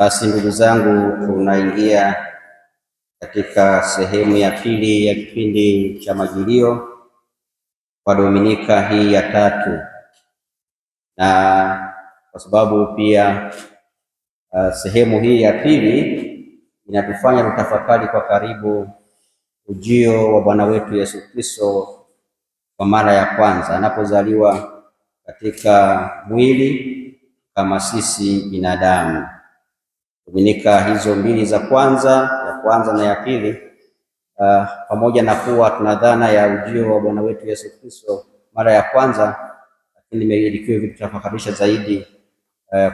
Basi ndugu zangu, tunaingia katika sehemu ya pili ya kipindi cha Majilio kwa Dominika hii ya tatu, na kwa sababu pia sehemu hii ya pili inatufanya tutafakari kwa karibu ujio wa Bwana wetu Yesu Kristo kwa mara ya kwanza anapozaliwa katika mwili kama sisi binadamu. Dominika hizo mbili za kwanza, ya kwanza na ya pili, pamoja na kuwa tuna dhana ya ujio wa Bwana wetu Yesu Kristo mara ya kwanza, lakini likiwa vitutafakarisha zaidi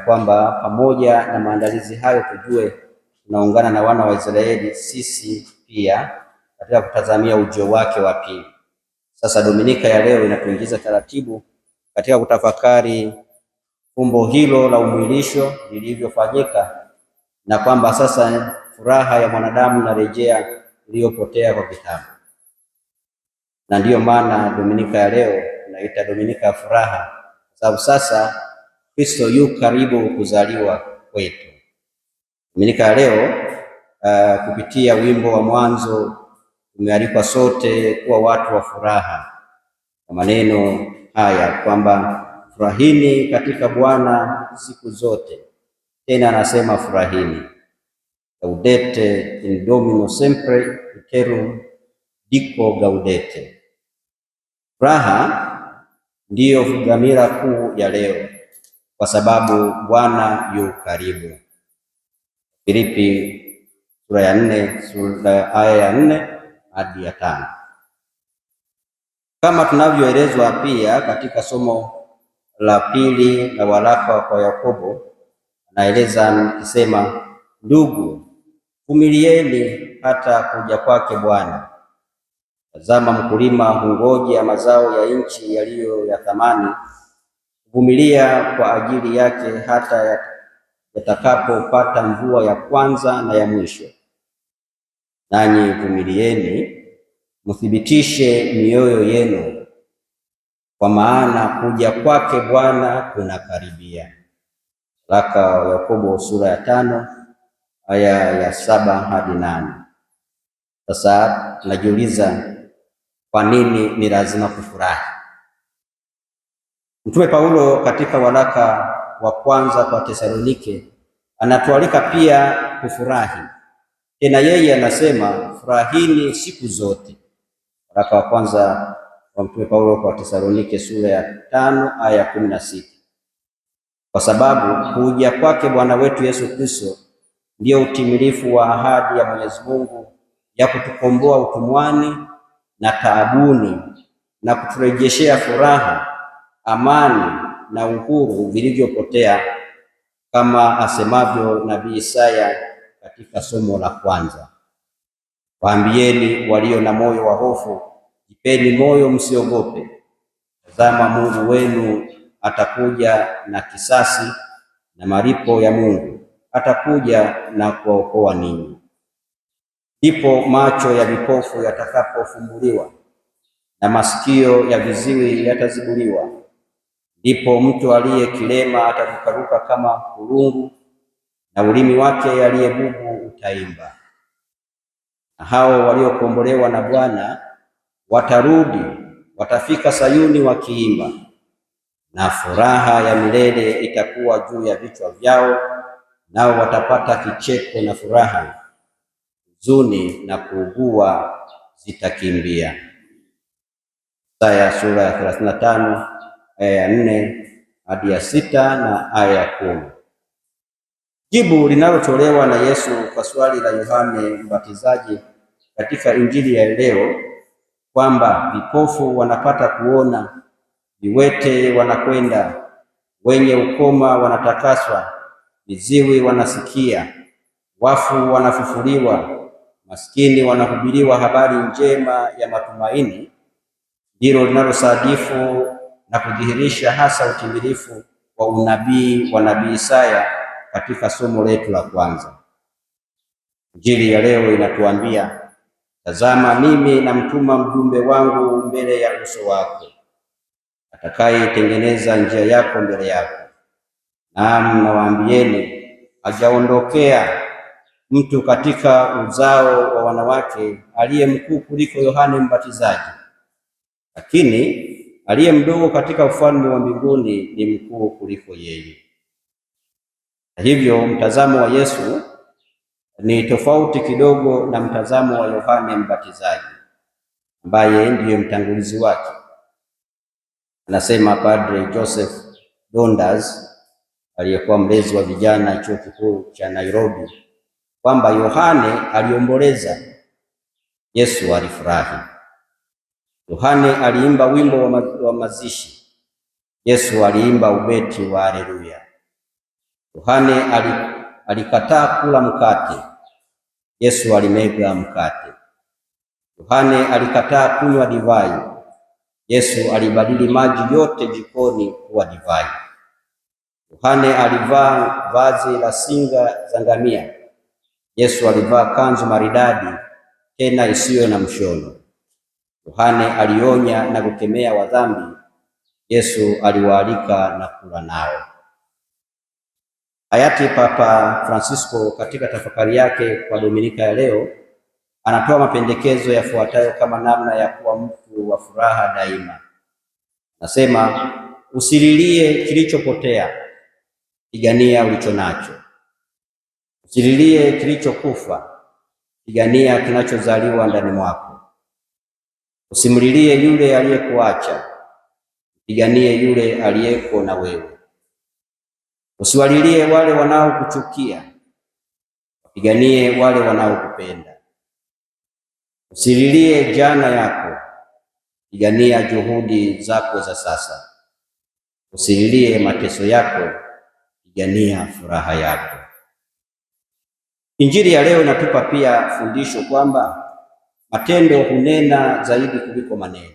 kwamba pamoja na maandalizi hayo tujue tunaungana na wana wa Israeli sisi pia katika kutazamia ujio wake wa pili. Sasa Dominika ya leo inatuingiza taratibu katika kutafakari fumbo hilo la umwilisho lilivyofanyika, na kwamba sasa furaha ya mwanadamu inarejea iliyopotea kwa kitambo. Na ndiyo maana Dominika ya leo tunaita Dominika ya furaha, kwa sababu sasa Kristo yu karibu kuzaliwa kwetu. Dominika ya leo kupitia wimbo wa mwanzo tumealikwa sote kuwa watu wa furaha, kwa maneno haya kwamba furahini katika Bwana siku zote. Tena anasema furahini, gaudete in Domino sempre iterum dico gaudete. Furaha ndiyo dhamira kuu ya leo, kwa sababu Bwana yu karibu. Filipi sura ya 4 aya ya 4 hadi ya 5. Kama tunavyoelezwa pia katika somo la pili la waraka kwa Yakobo, anaeleza nikisema, ndugu, vumilieni hata kuja kwake Bwana. Tazama, mkulima hungoja mazao ya nchi yaliyo ya thamani, vumilia kwa ajili yake hata yatakapopata mvua ya kwanza na ya mwisho. Nanyi vumilieni, mthibitishe mioyo yenu, kwa maana kuja kwake Bwana kunakaribia. Waraka wa Yakobo sura ya 5 aya ya 7 hadi 8. Sasa tunajiuliza, kwa nini ni lazima kufurahi? Mtume Paulo katika waraka wa kwanza kwa Tesalonike anatualika pia kufurahi. Tena yeye anasema furahini siku zote. Waraka wa kwanza wa Mtume Paulo kwa Tesalonike sura ya 5 aya ya 16. Kwa sababu kuja kwake Bwana wetu Yesu Kristo ndiyo utimilifu wa ahadi ya Mwenyezi Mungu ya kutukomboa utumwani na taabuni na kuturejeshea furaha, amani na uhuru vilivyopotea, kama asemavyo Nabii Isaya katika somo la kwanza. Waambieni walio na moyo wa hofu, jipeni moyo, msiogope. Tazama, Mungu wenu atakuja na kisasi, na malipo ya Mungu atakuja na kuwaokoa ninyi. Ndipo macho ya vipofu yatakapofumbuliwa na masikio ya viziwi yatazibuliwa. Ndipo mtu aliye kilema atarukaruka kama kulungu, na ulimi wake aliye bubu utaimba. Na hao waliokombolewa na Bwana watarudi, watafika Sayuni wakiimba, na furaha ya milele itakuwa juu ya vichwa vyao, nao watapata kicheko na furaha, huzuni na kuugua zitakimbia. Isaya sura ya 35 aya ya 4 hadi ya 6 na aya ya 10. Jibu linalotolewa na Yesu kwa swali la Yohane Mbatizaji katika Injili ya leo kwamba vipofu wanapata kuona, viwete wanakwenda, wenye ukoma wanatakaswa, viziwi wanasikia, wafu wanafufuliwa, maskini wanahubiriwa habari njema ya matumaini, ndilo linalosadifu na kudhihirisha hasa utimilifu wa unabii wa Nabii Isaya katika somo letu la kwanza. Injili ya leo inatuambia, tazama, mimi namtuma mjumbe wangu mbele ya uso wako, atakayetengeneza njia yako mbele yako. Naam, nawaambieni, hajaondokea mtu katika uzao wa wanawake aliye mkuu kuliko Yohane Mbatizaji, lakini aliye mdogo katika ufalme wa mbinguni ni mkuu kuliko yeye. Na hivyo mtazamo wa Yesu ni tofauti kidogo na mtazamo wa Yohane Mbatizaji ambaye ndiye mtangulizi wake. Anasema Padre Joseph Donders aliyekuwa mlezi wa vijana chuo kikuu cha Nairobi kwamba Yohane aliomboleza, Yesu alifurahi. Yohane aliimba wimbo wa mazishi, Yesu aliimba ubeti wa haleluya. Yohane alikataa kula mkate, Yesu alimega mkate. Yohane alikataa kunywa divai, Yesu alibadili maji yote jikoni kuwa divai. Yohane alivaa vazi la singa za ngamia, Yesu alivaa kanzu maridadi tena isiyo na mshono. Yohane alionya na kukemea wadhambi, Yesu aliwaalika na kula nao. Hayati Papa Francisco katika tafakari yake kwa Dominika ya leo anatoa mapendekezo yafuatayo kama namna ya kuwa mtu wa furaha daima. Nasema, usililie kilichopotea, pigania ulicho nacho. Usililie kilichokufa, pigania kinachozaliwa ndani mwako. Usimlilie yule aliyekuacha, piganie yule aliyeko na wewe. Usiwalilie wale wanaokuchukia, piganie wale wanaokupenda. Usililie jana yako, pigania juhudi zako za sasa. Usililie mateso yako, pigania furaha yako. Injili ya leo inatupa pia fundisho kwamba matendo hunena zaidi kuliko maneno.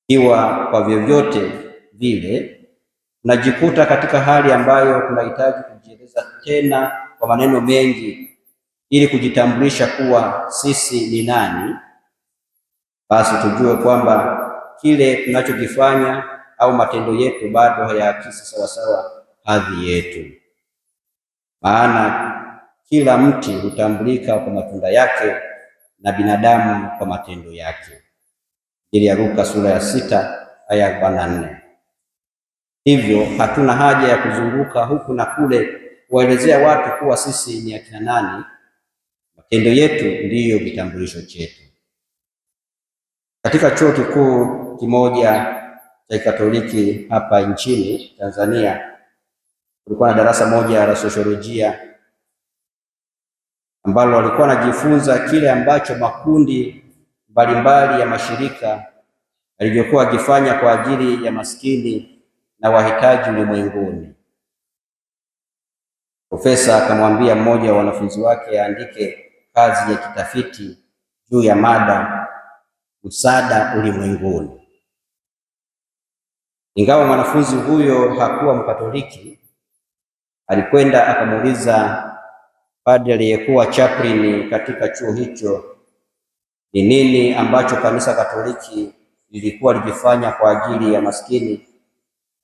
Ikiwa kwa vyovyote vile tunajikuta katika hali ambayo tunahitaji kujieleza tena kwa maneno mengi ili kujitambulisha kuwa sisi ni nani, basi tujue kwamba kile tunachokifanya au matendo yetu bado hayaakisi sawasawa hadhi yetu. Maana kila mti hutambulika kwa matunda yake na binadamu kwa matendo yake. Injili ya Luka sura ya 6 aya 44. Hivyo hatuna haja ya kuzunguka huku na kule kuwaelezea watu kuwa sisi ni akina nani. Matendo yetu ndiyo kitambulisho chetu. Katika chuo kikuu kimoja cha Katoliki hapa nchini Tanzania kulikuwa na darasa moja la sosiolojia ambalo walikuwa wanajifunza kile ambacho makundi mbalimbali ya mashirika yalivyokuwa yakifanya kwa ajili ya maskini na wahitaji ulimwenguni. Profesa akamwambia mmoja wa wanafunzi wake aandike kazi ya kitafiti juu ya mada msaada ulimwenguni. Ingawa mwanafunzi huyo hakuwa Mkatoliki, alikwenda akamuuliza padri aliyekuwa chaplain katika chuo hicho ni nini ambacho kanisa Katoliki lilikuwa likifanya kwa ajili ya maskini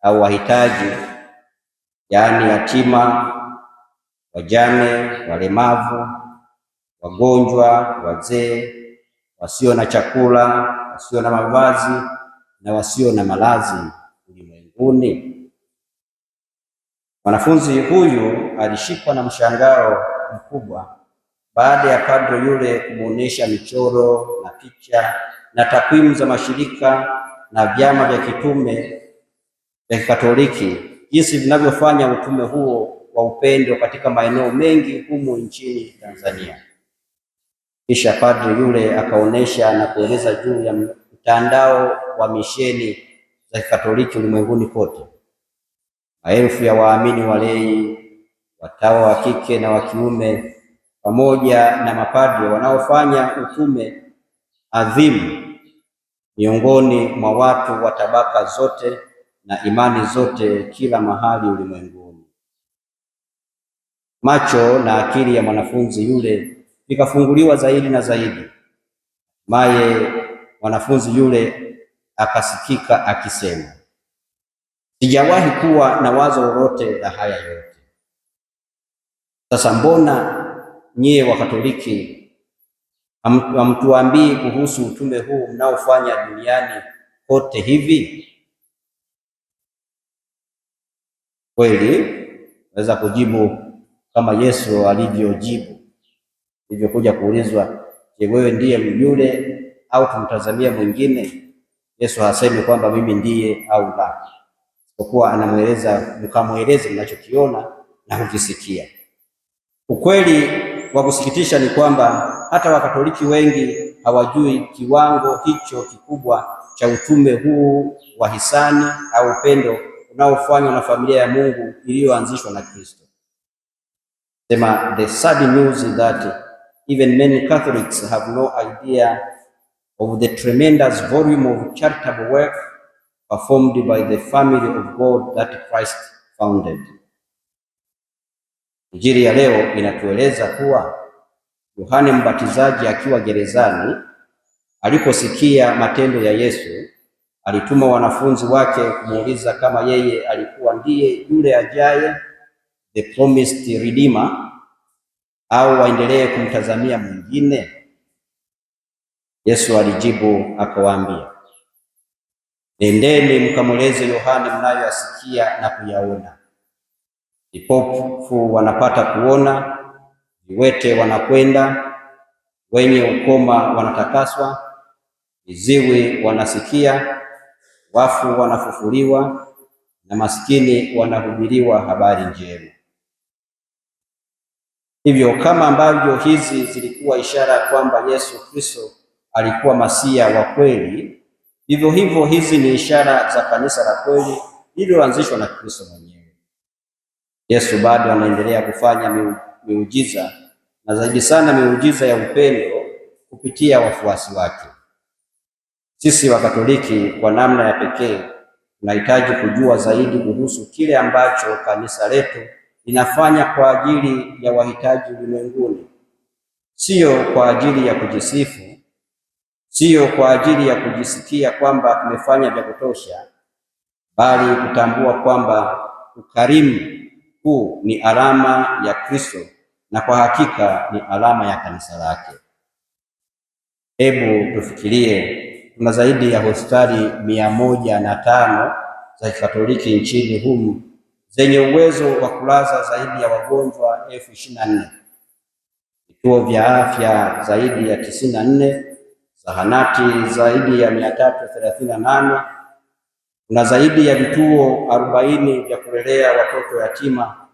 au wahitaji, yaani yatima, wajane, walemavu, wagonjwa, wazee, wasio na chakula, wasio na mavazi na wasio na malazi ulimwenguni. Mwanafunzi huyu alishikwa na mshangao mkubwa baada ya padre yule kumuonesha michoro na picha na takwimu za mashirika na vyama vya kitume vya Katoliki jinsi vinavyofanya utume huo wa upendo katika maeneo mengi humu nchini Tanzania. Kisha padre yule akaonesha na kueleza juu ya mtandao wa misheni za Katoliki ulimwenguni kote. Maelfu ya waamini walei, watawa wa kike na wa kiume, pamoja na mapadre wanaofanya utume adhimu miongoni mwa watu wa tabaka zote na imani zote kila mahali ulimwenguni. Macho na akili ya mwanafunzi yule vikafunguliwa zaidi na zaidi. Maye mwanafunzi yule akasikika akisema, sijawahi kuwa na wazo lolote la haya yote. Sasa mbona nyie Wakatoliki hamtuambii kuhusu utume huu mnaofanya duniani kote hivi? Kweli naweza kujibu kama Yesu alivyokuja kuulizwa, je, wewe ndiye yule au tumtazamie mwingine? Yesu hasemi kwamba mimi ndiye au la, isipokuwa anamweleza mkamweleze mnachokiona na kukisikia. Ukweli wa kusikitisha ni kwamba hata Wakatoliki wengi hawajui kiwango hicho kikubwa cha utume huu wa hisani au upendo unaofanywa na familia ya Mungu iliyoanzishwa na Kristo. Sema, the sad news is that even many Catholics have no idea of the tremendous volume of charitable work performed by the family of God that Christ founded. Injili ya leo inatueleza kuwa Yohane Mbatizaji akiwa gerezani aliposikia matendo ya Yesu, alituma wanafunzi wake kumuuliza kama yeye alikuwa ndiye yule ajaye, the promised redeemer, au waendelee kumtazamia mwingine. Yesu alijibu akawaambia, nendeni mkamweleze Yohane mnayoyasikia na kuyaona. Vipofu wanapata kuona, viwete wanakwenda, wenye ukoma wanatakaswa, viziwi wanasikia, wafu wanafufuliwa, na maskini wanahubiriwa habari njema. Hivyo kama ambavyo hizi zilikuwa ishara kwamba Yesu Kristo alikuwa Masia wa kweli, vivyo hivyo hizi ni ishara za kanisa la kweli lililoanzishwa na Kristo mwenyewe. Yesu bado anaendelea kufanya miujiza, na zaidi sana miujiza ya upendo kupitia wafuasi wake. Sisi Wakatoliki kwa namna ya pekee tunahitaji kujua zaidi kuhusu kile ambacho kanisa letu linafanya kwa ajili ya wahitaji ulimwenguni, sio kwa ajili ya kujisifu, sio kwa ajili ya kujisikia kwamba tumefanya vya kutosha, bali kutambua kwamba ukarimu huu ni alama ya Kristo na kwa hakika ni alama ya kanisa lake. Hebu tufikirie, tuna zaidi ya hospitali 105 za Kikatoliki nchini humu zenye uwezo wa kulaza zaidi ya wagonjwa 24,000, vituo vya afya zaidi ya 94, zahanati zaidi ya 338, kuna zaidi ya vituo 40 vya kulelea watoto yatima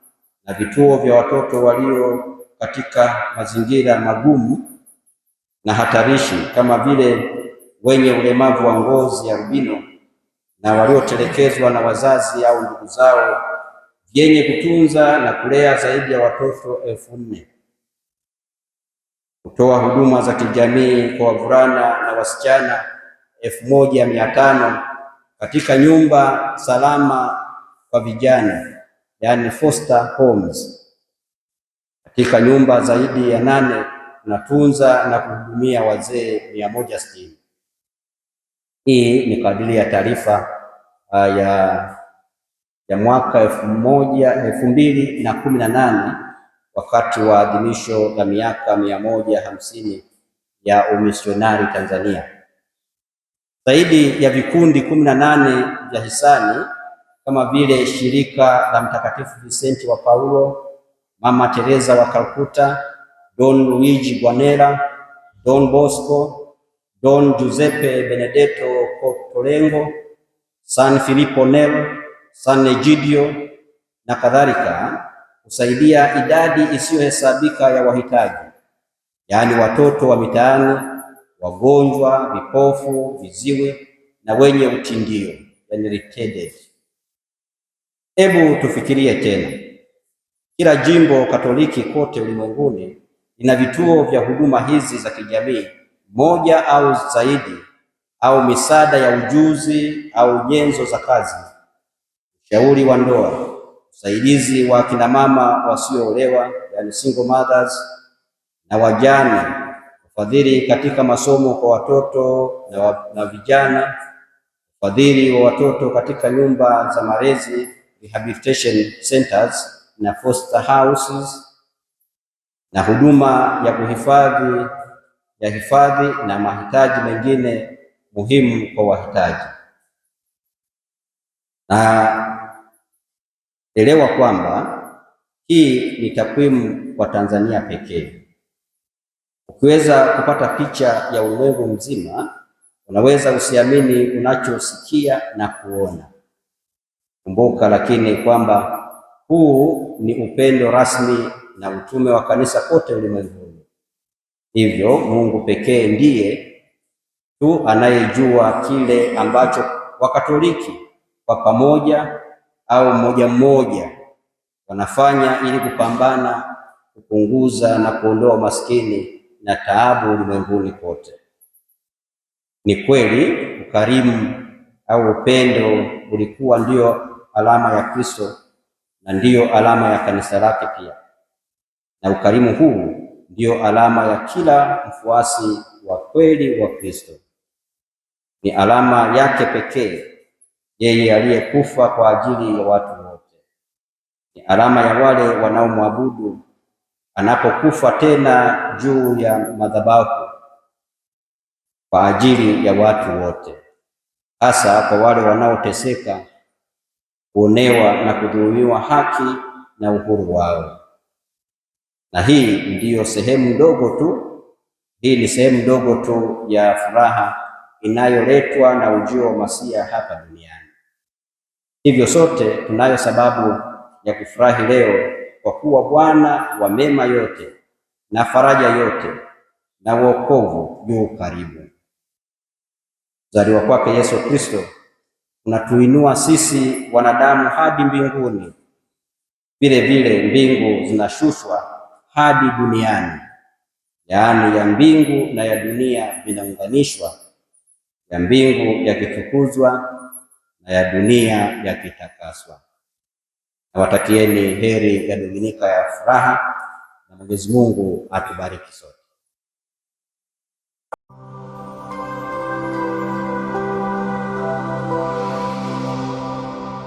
na vituo vya watoto walio katika mazingira magumu na hatarishi kama vile wenye ulemavu wa ngozi ya albino na waliotelekezwa na wazazi au ndugu zao, vyenye kutunza na kulea zaidi ya watoto 4,000, kutoa huduma za kijamii kwa wavulana na wasichana 1,500 katika nyumba salama kwa vijana, yani foster homes. Katika nyumba zaidi ya 8 tunatunza na kuhudumia wazee 160. Hii ni kadiri ya taarifa ya mwaka 2018 wakati wa adhimisho la miaka 150 ya umisionari Tanzania. Zaidi ya vikundi 18 vya hisani kama vile shirika la Mtakatifu Vicenti wa Paulo, Mama Teresa wa Calcutta, Don Luigi Guanera, Don Bosco, Don Giuseppe Benedetto Cotolengo, San Filippo Neri, San Egidio na kadhalika, kusaidia idadi isiyohesabika ya wahitaji, yaani watoto wa mitaani, wagonjwa, vipofu, viziwi na wenye utindio, yani retarded. Hebu tufikirie tena, kila jimbo Katoliki kote ulimwenguni lina vituo vya huduma hizi za kijamii, moja au zaidi, au misaada ya ujuzi au nyenzo za kazi, ushauri wa ndoa, usaidizi wa kina mama wasioolewa, yani single mothers, na wajane, ufadhili katika masomo kwa watoto na vijana, ufadhili wa watoto katika nyumba za malezi, rehabilitation centers na foster houses, na huduma ya hifadhi na mahitaji mengine muhimu kwa wahitaji. Na elewa kwamba hii ni takwimu kwa Tanzania pekee. Ukiweza kupata picha ya ulimwengu mzima, unaweza usiamini unachosikia na kuona. Kumbuka lakini kwamba huu ni upendo rasmi na utume wa kanisa kote ulimwenguni. Hivyo Mungu pekee ndiye tu anayejua kile ambacho Wakatoliki kwa pamoja au mmoja mmoja wanafanya ili kupambana, kupunguza na kuondoa umaskini na taabu ulimwenguni kote. Ni kweli ukarimu au upendo ulikuwa ndio alama ya Kristo na ndiyo alama ya kanisa lake pia, na ukarimu huu ndiyo alama ya kila mfuasi wa kweli wa Kristo. Ni alama yake pekee, yeye aliyekufa kwa ajili ya watu wote. Ni alama ya wale wanaomwabudu anapokufa tena juu ya madhabahu kwa ajili ya watu wote, hasa kwa wale wanaoteseka, kuonewa na kudhulumiwa haki na uhuru wao. Na hii ndiyo sehemu ndogo tu, ni sehemu ndogo tu ya furaha inayoletwa na ujio wa Masia hapa duniani. Hivyo sote tunayo sababu ya kufurahi leo, kwa kuwa Bwana wa mema yote na faraja yote na wokovu yu karibu. Kuzaliwa kwake Yesu Kristo unatuinua sisi wanadamu hadi mbinguni. Vile vile mbingu zinashushwa hadi duniani, yaani ya mbingu na ya dunia vinaunganishwa, ya mbingu yakitukuzwa na ya dunia yakitakaswa. Nawatakieni heri ya Dominika ya furaha, na Mwenyezi Mungu atubariki sote.